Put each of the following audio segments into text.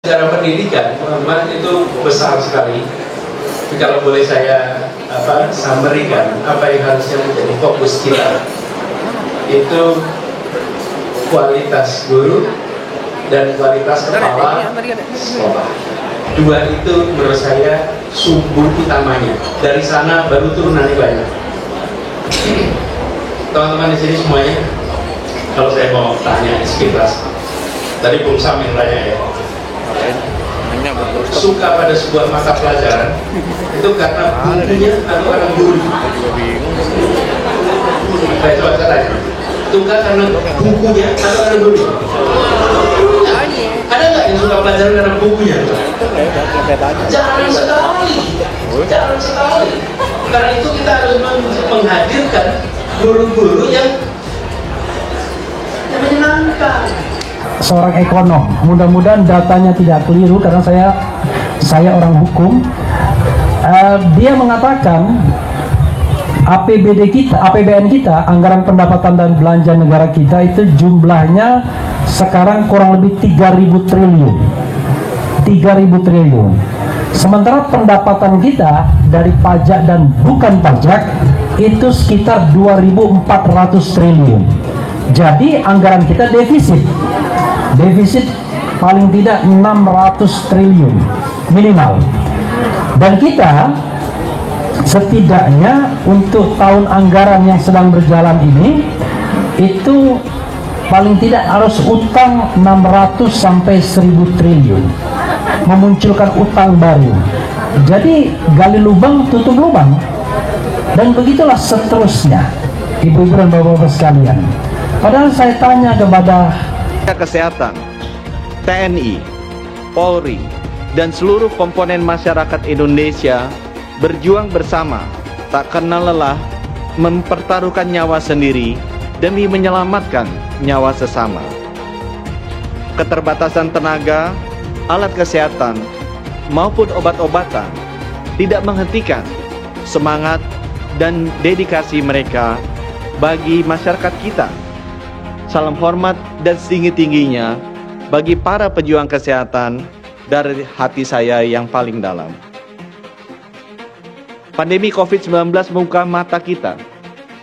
Secara pendidikan, teman-teman, itu besar sekali. Tapi kalau boleh saya summary-kan apa yang harusnya menjadi fokus kita, itu kualitas guru dan kualitas kepala sekolah. Dua itu menurut saya sumber utamanya. Dari sana baru turunan banyak. Teman-teman di sini semuanya, kalau saya mau tanya sekilas, tadi Bung Sam yang tanya ya, suka pada sebuah mata pelajaran itu karena bukunya atau karena guru? Saya coba tanya, suka karena bukunya atau karena guru? Ada nggak yang suka pelajaran karena bukunya? Jarang sekali, jarang sekali. Karena itu kita harus menghadirkan guru-guru yang menyenangkan. Seorang ekonom, mudah-mudahan datanya tidak keliru karena saya orang hukum. Dia mengatakan APBN kita, anggaran pendapatan dan belanja negara kita itu jumlahnya sekarang kurang lebih 3.000 triliun. 3.000 triliun. Sementara pendapatan kita dari pajak dan bukan pajak itu sekitar 2.400 triliun. Jadi anggaran kita defisit paling tidak 600 triliun minimal. Dan kita setidaknya untuk tahun anggaran yang sedang berjalan ini itu paling tidak harus utang 600 sampai 1.000 triliun, memunculkan utang baru. Jadi gali lubang tutup lubang, dan begitulah seterusnya, ibu-ibu dan bapak-bapak sekalian. Padahal saya tanya kepada Kesehatan, TNI, Polri, dan seluruh komponen masyarakat Indonesia berjuang bersama, tak kenal lelah, mempertaruhkan nyawa sendiri demi menyelamatkan nyawa sesama. Keterbatasan tenaga, alat kesehatan, maupun obat-obatan tidak menghentikan semangat dan dedikasi mereka bagi masyarakat kita. Salam hormat dan setinggi-tingginya bagi para pejuang kesehatan dari hati saya yang paling dalam. Pandemi COVID-19 membuka mata kita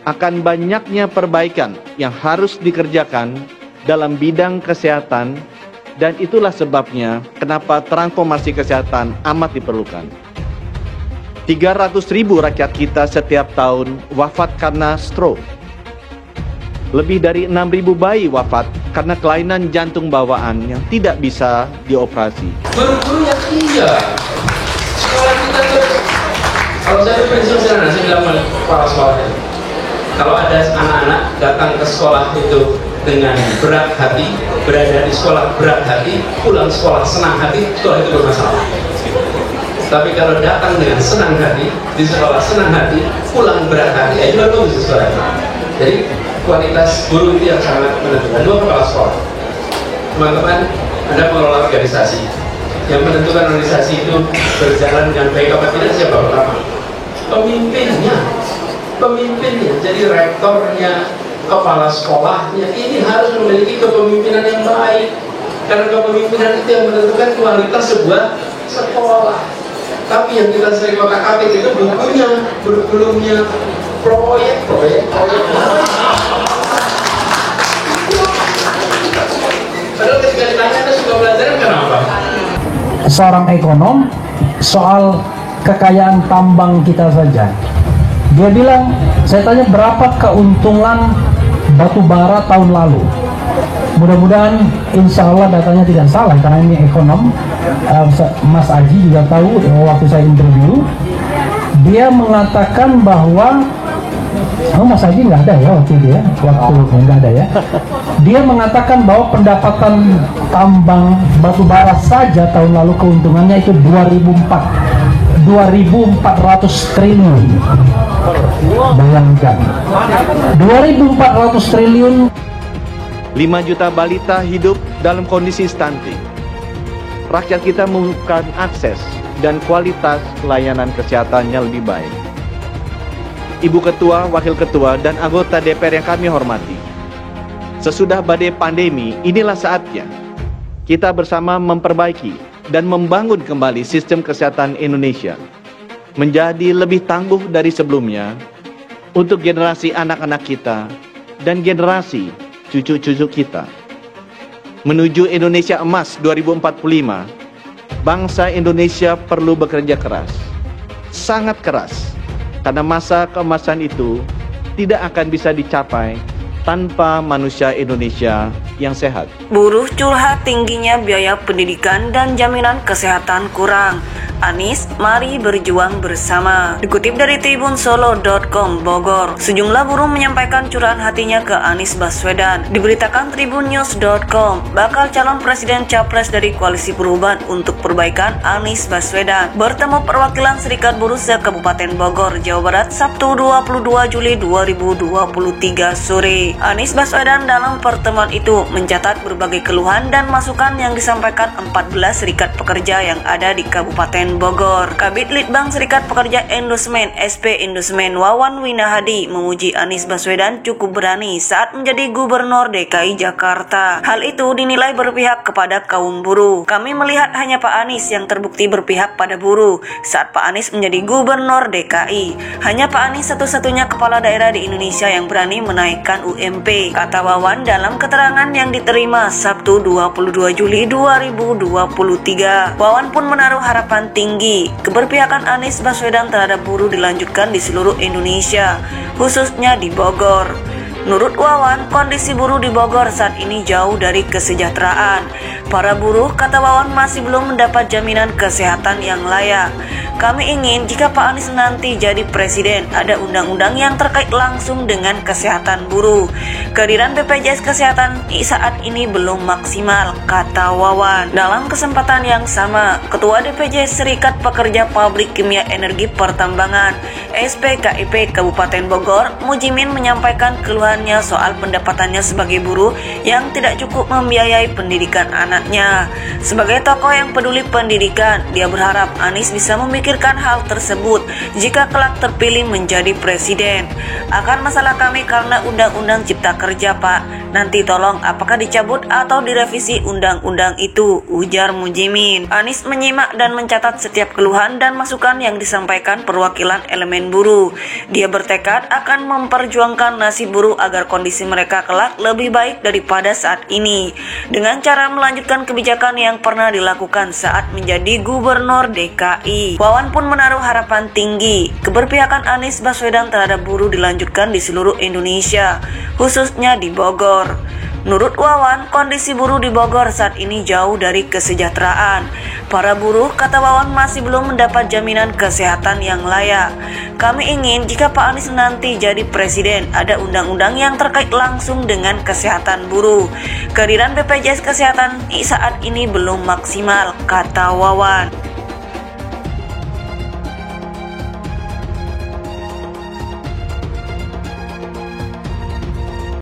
akan banyaknya perbaikan yang harus dikerjakan dalam bidang kesehatan, dan itulah sebabnya kenapa transformasi kesehatan amat diperlukan. 300.000 rakyat kita setiap tahun wafat karena stroke. Lebih dari 6.000 bayi wafat karena kelainan jantung bawaan yang tidak bisa dioperasi. Guru-guru yang iya, sekolah kita tuh, kalau saya prinsip sederhana, saya bilang kepala sekolahnya, kalau ada anak-anak datang ke sekolah itu dengan berat hati, berada di sekolah berat hati, pulang sekolah senang hati, sekolah itu bermasalah. Tapi kalau datang dengan senang hati, di sekolah senang hati, pulang berat hati, ya juga bagus di sekolah. Jadi kualitas guru itu yang sangat menentukan. Dua kepala sekolah, teman-teman, Anda mengelola organisasi, yang menentukan organisasi itu berjalan dengan baik apa tidak siapa pertama? Pemimpinnya, jadi rektornya, kepala sekolahnya, ini harus memiliki kepemimpinan yang baik, karena kepemimpinan itu yang menentukan kualitas sebuah sekolah. Tapi yang kita sering otak-atik itu bukunya, kurikulumnya, proyek. Padahal ketika ditanya Anda suka belajar, kenapa? seorang ekonom soal kekayaan tambang kita saja. Dia bilang, saya tanya berapa keuntungan batu bara tahun lalu. Mudah-mudahan insya Allah datanya tidak salah karena ini ekonom. Mas Aji juga tahu waktu saya interview, dia mengatakan bahwa Mas Aji nggak ada ya waktu itu ya, nggak ada ya. Dia mengatakan bahwa pendapatan tambang batu bara saja tahun lalu keuntungannya itu 2.400 triliun. Bayangkan 2.400 triliun. 5 juta balita hidup dalam kondisi stunting. Rakyat kita membutuhkan akses dan kualitas layanan kesehatannya lebih baik. Ibu Ketua, Wakil Ketua, dan anggota DPR yang kami hormati, sesudah badai pandemi, inilah saatnya kita bersama memperbaiki dan membangun kembali sistem kesehatan Indonesia menjadi lebih tangguh dari sebelumnya untuk generasi anak-anak kita dan generasi cucu-cucu kita. Menuju Indonesia Emas 2045, bangsa Indonesia perlu bekerja keras, sangat keras, karena masa keemasan itu tidak akan bisa dicapai tanpa manusia Indonesia yang sehat. Buruh curhat tingginya biaya pendidikan dan jaminan kesehatan kurang. Anies, mari berjuang bersama. Dikutip dari tribunsolo.com Bogor, sejumlah buruh menyampaikan curahan hatinya ke Anies Baswedan. Diberitakan tribunnews.com, bakal calon presiden capres dari Koalisi Perubahan untuk Perbaikan Anies Baswedan bertemu perwakilan Serikat Buruh se-Kabupaten Bogor, Jawa Barat, Sabtu 22 Juli 2023 sore. Anies Baswedan dalam pertemuan itu mencatat berbagai keluhan dan masukan yang disampaikan 14 serikat pekerja yang ada di Kabupaten Bogor. Kabid Litbang Serikat Pekerja Endosmen SP Endosmen Wawan Winahadi memuji Anies Baswedan cukup berani saat menjadi Gubernur DKI Jakarta. Hal itu dinilai berpihak kepada kaum buruh. Kami melihat hanya Pak Anies yang terbukti berpihak pada buruh saat Pak Anies menjadi Gubernur DKI. Hanya Pak Anies satu-satunya kepala daerah di Indonesia yang berani menaikkan UMP, kata Wawan dalam keterangan yang diterima Sabtu 22 Juli 2023. Wawan pun menaruh harapan tinggi keberpihakan Anies Baswedan terhadap buruh dilanjutkan di seluruh Indonesia, khususnya di Bogor. Menurut Wawan, kondisi buruh di Bogor saat ini jauh dari kesejahteraan. Para buruh, kata Wawan, masih belum mendapat jaminan kesehatan yang layak. Kami ingin jika Pak Anies nanti jadi presiden, ada undang-undang yang terkait langsung dengan kesehatan buruh. Kehadiran BPJS Kesehatan saat ini belum maksimal, kata Wawan. Dalam kesempatan yang sama, Ketua DPJ Serikat Pekerja Pabrik Kimia Energi Pertambangan SPKIP Kabupaten Bogor, Mujimin, menyampaikan keluhannya soal pendapatannya sebagai buruh yang tidak cukup membiayai pendidikan anaknya. Sebagai tokoh yang peduli pendidikan, dia berharap Anies bisa memikirkan hal tersebut jika kelak terpilih menjadi presiden. Akan masalah kami karena Undang-Undang Cipta Kerja, Pak. Nanti tolong apakah dicabut atau direvisi undang-undang itu, ujar Mujimin. Anies menyimak dan mencatat setiap keluhan dan masukan yang disampaikan perwakilan elemen buruh. Dia bertekad akan memperjuangkan nasib buruh agar kondisi mereka kelak lebih baik daripada saat ini, dengan cara melanjutkan kebijakan yang pernah dilakukan saat menjadi Gubernur DKI. Wawan pun menaruh harapan tinggi keberpihakan Anies Baswedan terhadap buruh dilanjutkan di seluruh Indonesia, khususnya di Bogor. Menurut Wawan, kondisi buruh di Bogor saat ini jauh dari kesejahteraan. Para buruh, kata Wawan, masih belum mendapat jaminan kesehatan yang layak. Kami ingin jika Pak Anies nanti jadi presiden, ada undang-undang yang terkait langsung dengan kesehatan buruh. Kehadiran BPJS Kesehatan saat ini belum maksimal, kata Wawan.